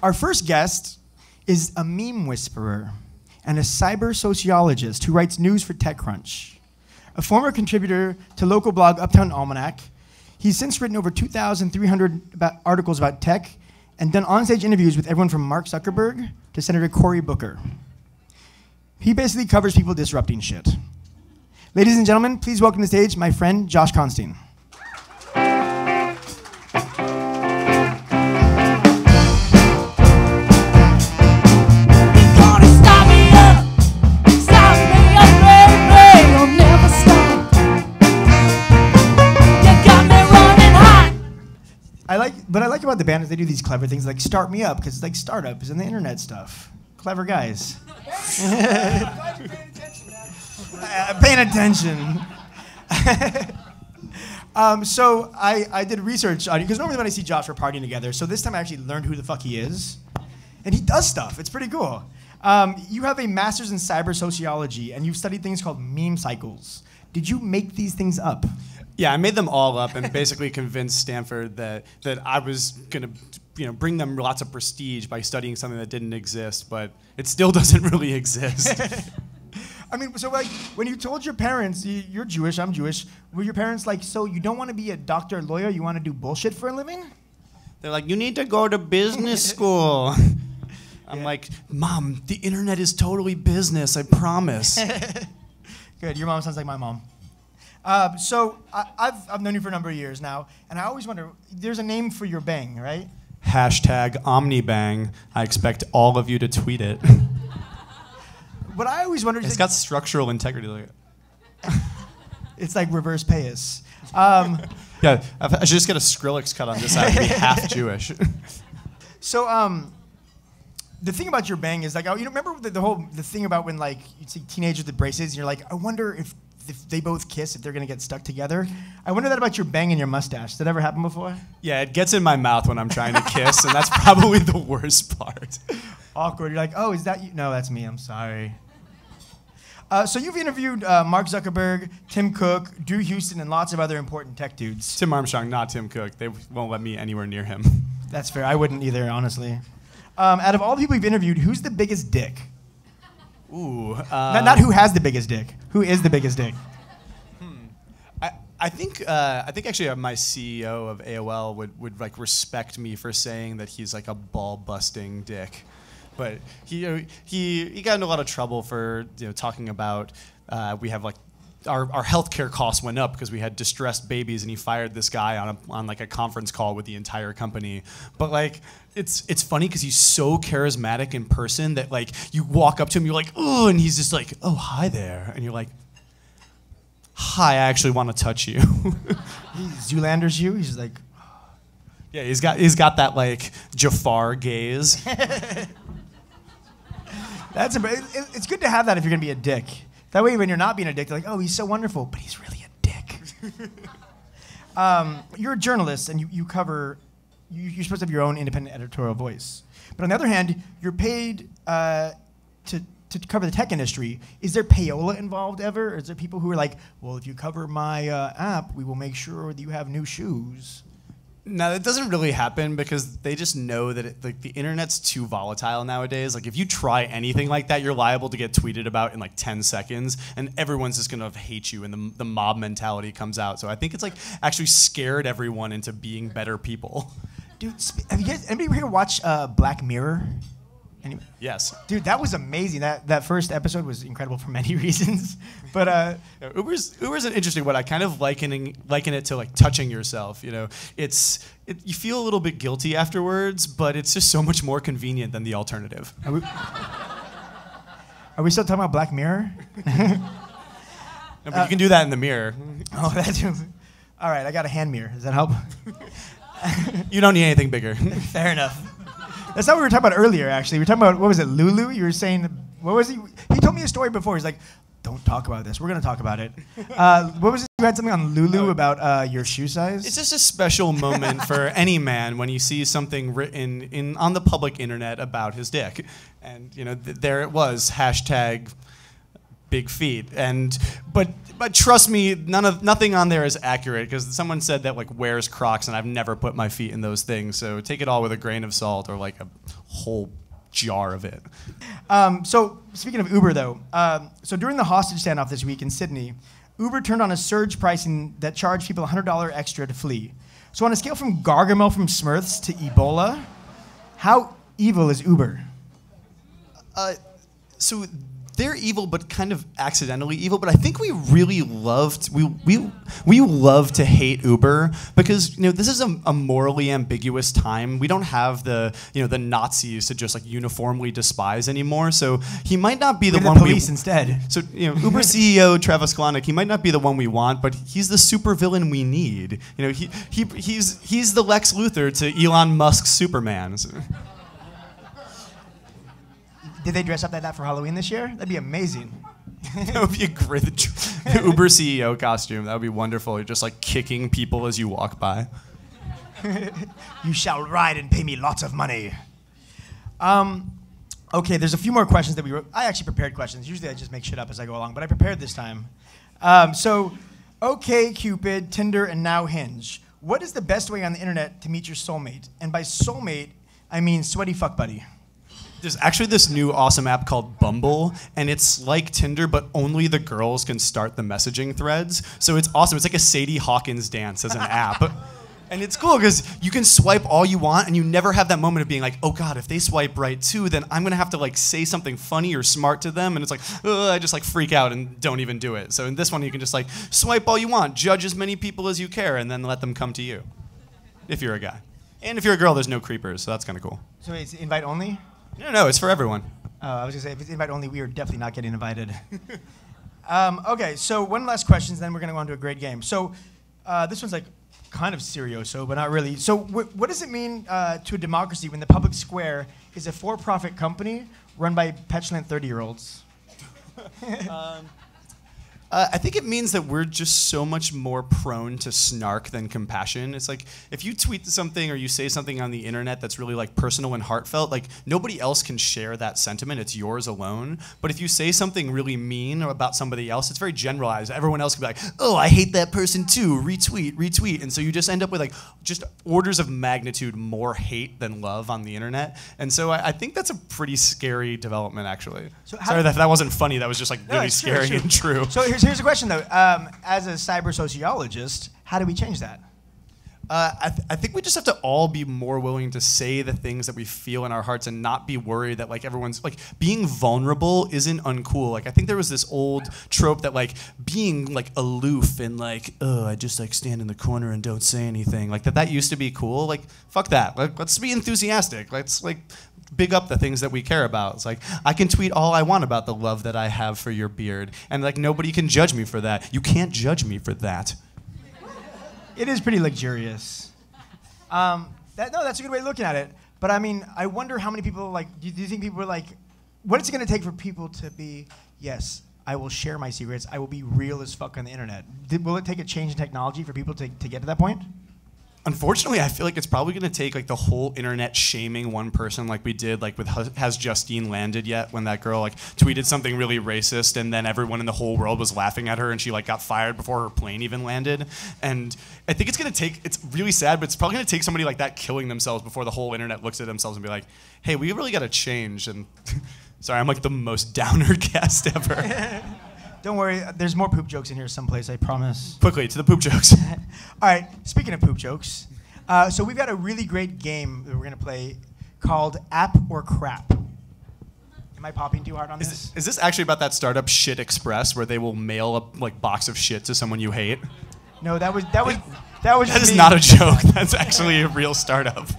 our first guest is a meme whisperer and a cyber sociologist who writes news for TechCrunch. A former contributor to local blog Uptown Almanac, he's since written over 2,300 articles about tech and done onstage interviews with everyone from Mark Zuckerberg to Senator Cory Booker. He basically covers people disrupting shit. Ladies and gentlemen, please welcome to the stage my friend Josh Constine. What I like about the band is they do these clever things like Start Me Up, because it's like startups and the internet stuff. Clever guys. Paying attention. So I did research on you, because normally when I see Josh, we're partying together. So this time I actually learned who the fuck he is. And he does stuff. It's pretty cool. You have a master's in cyber sociology, and you've studied things called meme cycles. Did you make these things up? Yeah, I made them all up and basically convinced Stanford that I was gonna, bring them lots of prestige by studying something that didn't exist, but it still doesn't really exist. I mean, so like when you told your parents, you're Jewish, I'm Jewish, were your parents like, so you don't want to be a doctor or lawyer, you want to do bullshit for a living? They're like, you need to go to business school. I'm like, Mom, the internet is totally business, I promise. Good, your mom sounds like my mom. So I've known you for a number of years now, and I always wonder, there's a name for your bang, right? Hashtag OmniBang. I expect all of you to tweet it. What I always wonder is... It's got structural integrity. Like it's like reverse payas. Yeah, I should just get a Skrillex cut on this. I would be half Jewish. So the thing about your bang is like, you remember the thing about when like you see teenagers with braces, and you're like, I wonder if they both kiss, if they're gonna get stuck together. I wonder that about your bang and your mustache. Did that ever happen before? Yeah, it gets in my mouth when I'm trying to kiss, and that's probably the worst part. Awkward. You're like, oh, is that you? No, that's me. I'm sorry. So you've interviewed Mark Zuckerberg, Tim Cook, Drew Houston, and lots of other important tech dudes. Tim Armstrong, not Tim Cook. They won't let me anywhere near him. That's fair. I wouldn't either, honestly. Out of all the people you've interviewed, who's the biggest dick? Ooh. Not who has the biggest dick. Who is the biggest dick? I think actually my CEO of AOL would like respect me for saying that he's like a ball busting dick, but he got in a lot of trouble for talking about we have like our healthcare costs went up because we had distressed babies, and he fired this guy on like a conference call with the entire company. But like it's funny because he's so charismatic in person that like you walk up to him, you're like, oh, and he's just like, oh, hi there, and you're like, hi, I actually want to touch you. He Zoolander's you. He's like, yeah, he's got that like Jafar gaze. It's good to have that if you're gonna be a dick. That way, when you're not being a dick, they're like, oh, he's so wonderful, but he's really a dick. You're a journalist, and you cover. You're supposed to have your own independent editorial voice. But on the other hand, you're paid to cover the tech industry. Is there payola involved ever? Or is there people who are like, well, if you cover my app, we will make sure that you have new shoes? No, that doesn't really happen because they just know that like the internet's too volatile nowadays. Like if you try anything like that, you're liable to get tweeted about in like 10 seconds, and everyone's just gonna hate you, and the mob mentality comes out. So I think it's like actually scared everyone into being better people. Dude, have you guys, anybody here watch Black Mirror? Anyway. Yes. Dude, that was amazing. That first episode was incredible for many reasons. But Uber's an interesting one. I kind of liken it to like touching yourself. You feel a little bit guilty afterwards, but it's just so much more convenient than the alternative. Are we still talking about Black Mirror? No, but you can do that in the mirror. Oh, that's all right. I got a hand mirror. Does that help? You don't need anything bigger. Fair enough. That's not what we were talking about earlier, actually. We were talking about, what was it, Lulu? You were saying, what was he? He told me a story before. He's like, don't talk about this. We're going to talk about it. What was it? You had something on Lulu about your shoe size? It's just a special moment for any man when you see something written on the public internet about his dick. And, there it was, hashtag big feet. But trust me, nothing on there is accurate because someone said that like wears Crocs, and I've never put my feet in those things. So take it all with a grain of salt or like a whole jar of it. So speaking of Uber, though, so during the hostage standoff this week in Sydney, Uber turned on a surge pricing that charged people $100 extra to flee. So on a scale from Gargamel from Smurfs to Ebola, how evil is Uber? So they're evil, but kind of accidentally evil. But I think we really we love to hate Uber because this is a morally ambiguous time. We don't have the Nazis to just like uniformly despise anymore. So he might not be the one police instead. So Uber CEO Travis Kalanick, he might not be the one we want, but he's the supervillain we need. He's the Lex Luthor to Elon Musk's Superman. So. Did they dress up like that for Halloween this year? That'd be amazing. That would be a great the Uber CEO costume. That would be wonderful. You're just like kicking people as you walk by. You shall ride and pay me lots of money. Okay, there's a few more questions that we wrote. I actually prepared questions. Usually I just make shit up as I go along, but I prepared this time. So, OkCupid, Tinder, and now Hinge. What is the best way on the internet to meet your soulmate? And by soulmate, I mean sweaty fuck buddy. There's actually this new awesome app called Bumble, and it's like Tinder, but only the girls can start the messaging threads. So it's awesome. It's like a Sadie Hawkins dance as an app. And it's cool because you can swipe all you want, and you never have that moment of being like, oh God, if they swipe right too, then I'm gonna have to like say something funny or smart to them, and it's like, I just like freak out and don't even do it. So in this one, you can just like swipe all you want, judge as many people as you care, and then let them come to you, if you're a guy. And if you're a girl, there's no creepers, so that's kind of cool. So it's invite only? No, it's for everyone. I was gonna say, if it's invite only, we are definitely not getting invited. Okay, so one last question, then we're gonna go on to a great game. So this one's like kind of serioso, but not really. So what does it mean to a democracy when the public square is a for-profit company run by petulant 30-year-olds? I think it means that we're just so much more prone to snark than compassion. It's like if you tweet something or you say something on the internet that's really like personal and heartfelt, like nobody else can share that sentiment. It's yours alone. But if you say something really mean about somebody else, it's very generalized. Everyone else can be like, oh, I hate that person too. Retweet. And so you just end up with like just orders of magnitude more hate than love on the internet. And so I think that's a pretty scary development, actually. So sorry that wasn't funny. That was just like really scary and true. So here's a question, though. As a cyber sociologist, how do we change that? I think we just have to all be more willing to say the things that we feel in our hearts and not be worried that like everyone's like being vulnerable isn't uncool. Like I think there was this old trope that like being like aloof and like, oh, I just like stand in the corner and don't say anything. Like that used to be cool. Like fuck that. Like, let's be enthusiastic. Let's like big up the things that we care about. It's like, I can tweet all I want about the love that I have for your beard, and like nobody can judge me for that. You can't judge me for that. It is pretty luxurious. That's a good way of looking at it. But I mean, I wonder how many people like, do you think people are like, what is it gonna take for people to be, yes, I will share my secrets, I will be real as fuck on the internet. Will it take a change in technology for people to get to that point? Unfortunately, I feel like it's probably going to take like the whole internet shaming one person like we did like with Has Justine Landed Yet, when that girl like tweeted something really racist and then everyone in the whole world was laughing at her and she like got fired before her plane even landed. And I think it's going to take, it's really sad, but it's probably going to take somebody like that killing themselves before the whole internet looks at themselves and be like, hey, we really got to change. And sorry, I'm like the most downer guest ever. Don't worry, there's more poop jokes in here someplace, I promise. Quickly, to the poop jokes. All right, speaking of poop jokes, so we've got a really great game that we're going to play called App or Crap. Am I popping too hard on this? Is this actually about that startup Shit Express where they will mail a like box of shit to someone you hate? No, that was That is not a joke. That's actually a real startup.